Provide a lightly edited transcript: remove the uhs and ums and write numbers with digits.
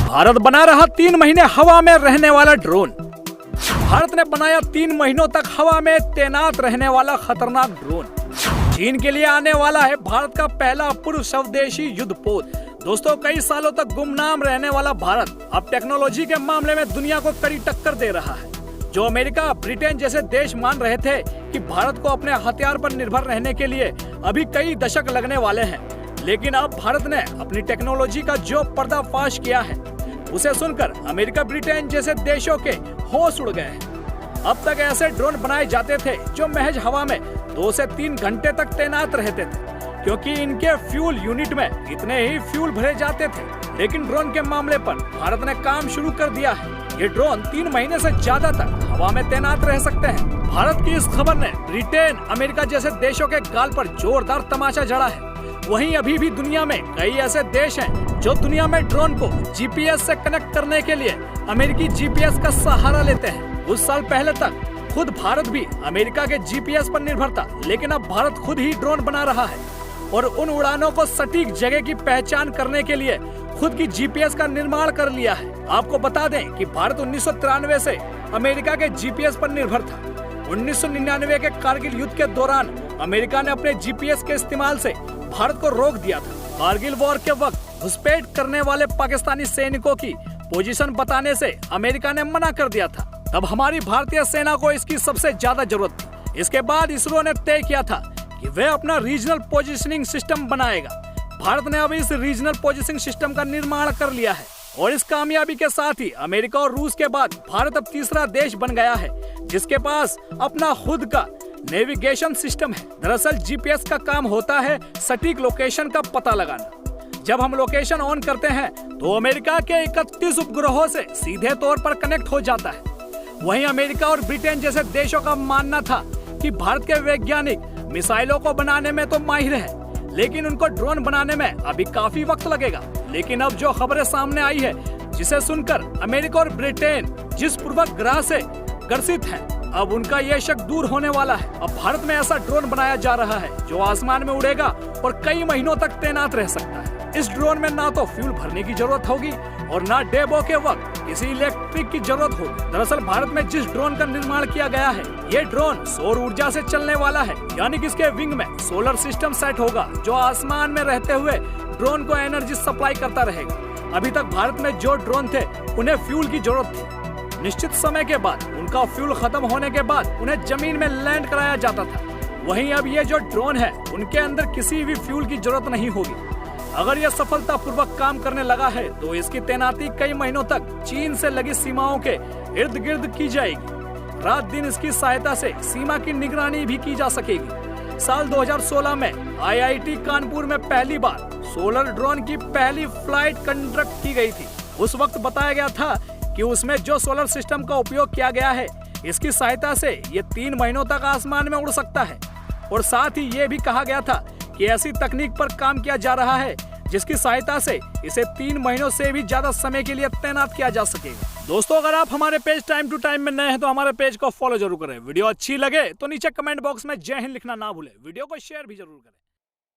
भारत बना रहा 3 महीने हवा में रहने वाला ड्रोन। भारत ने बनाया 3 महीनों तक हवा में तैनात रहने वाला खतरनाक ड्रोन। चीन के लिए आने वाला है भारत का पहला पूर्व स्वदेशी युद्धपोत। दोस्तों, कई सालों तक गुमनाम रहने वाला भारत अब टेक्नोलॉजी के मामले में दुनिया को कड़ी टक्कर दे रहा है। जो अमेरिका, ब्रिटेन जैसे देश मान रहे थे कि भारत को अपने हथियार पर निर्भर रहने के लिए अभी कई दशक लगने वाले हैं, लेकिन अब भारत ने अपनी टेक्नोलॉजी का जो पर्दाफाश किया है, उसे सुनकर अमेरिका, ब्रिटेन जैसे देशों के होश उड़ गए हैं। अब तक ऐसे ड्रोन बनाए जाते थे जो महज हवा में 2 से 3 घंटे तक तैनात रहते थे, क्योंकि इनके फ्यूल यूनिट में इतने ही फ्यूल भरे जाते थे। लेकिन ड्रोन के मामले पर भारत ने काम शुरू कर दिया है। ये ड्रोन 3 महीने से ज्यादा तक हवा में तैनात रह सकते हैं। भारत की इस खबर ने ब्रिटेन, अमेरिका जैसे देशों के गाल पर जोरदार तमाचा जड़ा है। वहीं अभी भी दुनिया में कई ऐसे देश हैं जो दुनिया में ड्रोन को जीपीएस से कनेक्ट करने के लिए अमेरिकी जीपीएस का सहारा लेते हैं। कुछ साल पहले तक खुद भारत भी अमेरिका के जीपीएस पर निर्भर था, लेकिन अब भारत खुद ही ड्रोन बना रहा है और उन उड़ानों को सटीक जगह की पहचान करने के लिए खुद की जीपीएस का निर्माण कर लिया है। आपको बता दें कि भारत 1993 से अमेरिका के जीपीएस पर निर्भर था। 1999 के कारगिल युद्ध के दौरान अमेरिका ने अपने जीपीएस के इस्तेमाल से भारत को रोक दिया था। कारगिल वॉर के वक्त घुसपैठ करने वाले पाकिस्तानी सैनिकों की पोजीशन बताने से अमेरिका ने मना कर दिया था। तब हमारी भारतीय सेना को इसकी सबसे ज्यादा जरूरत थी। इसके बाद इसरो ने तय किया था कि वह अपना रीजनल पोजीशनिंग सिस्टम बनाएगा। भारत ने अब इस रीजनल पोजीशनिंग सिस्टम का निर्माण कर लिया है और इस कामयाबी के साथ ही अमेरिका और रूस के बाद भारत अब तीसरा देश बन गया है जिसके पास अपना खुद का नेविगेशन सिस्टम है। दरअसल जीपीएस का काम होता है सटीक लोकेशन का पता लगाना। जब हम लोकेशन ऑन करते हैं तो अमेरिका के 31 उपग्रहों से सीधे तौर पर कनेक्ट हो जाता है। वहीं अमेरिका और ब्रिटेन जैसे देशों का मानना था कि भारत के वैज्ञानिक मिसाइलों को बनाने में तो माहिर है, लेकिन उनको ड्रोन बनाने में अभी काफी वक्त लगेगा। लेकिन अब जो खबरें सामने आई है, जिसे सुनकर अमेरिका और ब्रिटेन जिस पूर्वाग्रह से ग्रसित है, अब उनका ये शक दूर होने वाला है। अब भारत में ऐसा ड्रोन बनाया जा रहा है जो आसमान में उड़ेगा और कई महीनों तक तैनात रह सकता है। इस ड्रोन में ना तो फ्यूल भरने की जरूरत होगी और ना डेबो के वक्त किसी इलेक्ट्रिक की जरूरत होगी। दरअसल भारत में जिस ड्रोन का निर्माण किया गया है, ये ड्रोन सौर ऊर्जा से चलने वाला है, यानी कि इसके विंग में सोलर सिस्टम सेट होगा जो आसमान में रहते हुए ड्रोन को एनर्जी सप्लाई करता रहेगा। अभी तक भारत में जो ड्रोन थे उन्हें फ्यूल की जरूरत थी। निश्चित समय के बाद उनका फ्यूल खत्म होने के बाद उन्हें जमीन में लैंड कराया जाता था। वहीं अब ये जो ड्रोन है, उनके अंदर किसी भी फ्यूल की जरूरत नहीं होगी। अगर यह सफलतापूर्वक काम करने लगा है तो इसकी तैनाती कई महीनों तक चीन से लगी सीमाओं के इर्द गिर्द की जाएगी। रात दिन इसकी सहायता से सीमा की निगरानी भी की जा सकेगी। साल 2016 में आईआईटी कानपुर में पहली बार सोलर ड्रोन की पहली फ्लाइट कंडक्ट की गई थी। उस वक्त बताया गया था कि उसमें जो सोलर सिस्टम का उपयोग किया गया है, इसकी सहायता से ये 3 महीनों तक आसमान में उड़ सकता है। और साथ ही ये भी कहा गया था कि ऐसी तकनीक पर काम किया जा रहा है जिसकी सहायता से इसे 3 महीनों से भी ज्यादा समय के लिए तैनात किया जा सकेगा। दोस्तों, अगर आप हमारे पेज टाइम टू टाइम में नए हैं तो हमारे पेज को फॉलो जरूर करें। वीडियो अच्छी लगे तो नीचे कमेंट बॉक्स में जय हिंद लिखना ना भूलें। वीडियो को शेयर भी जरूर करें।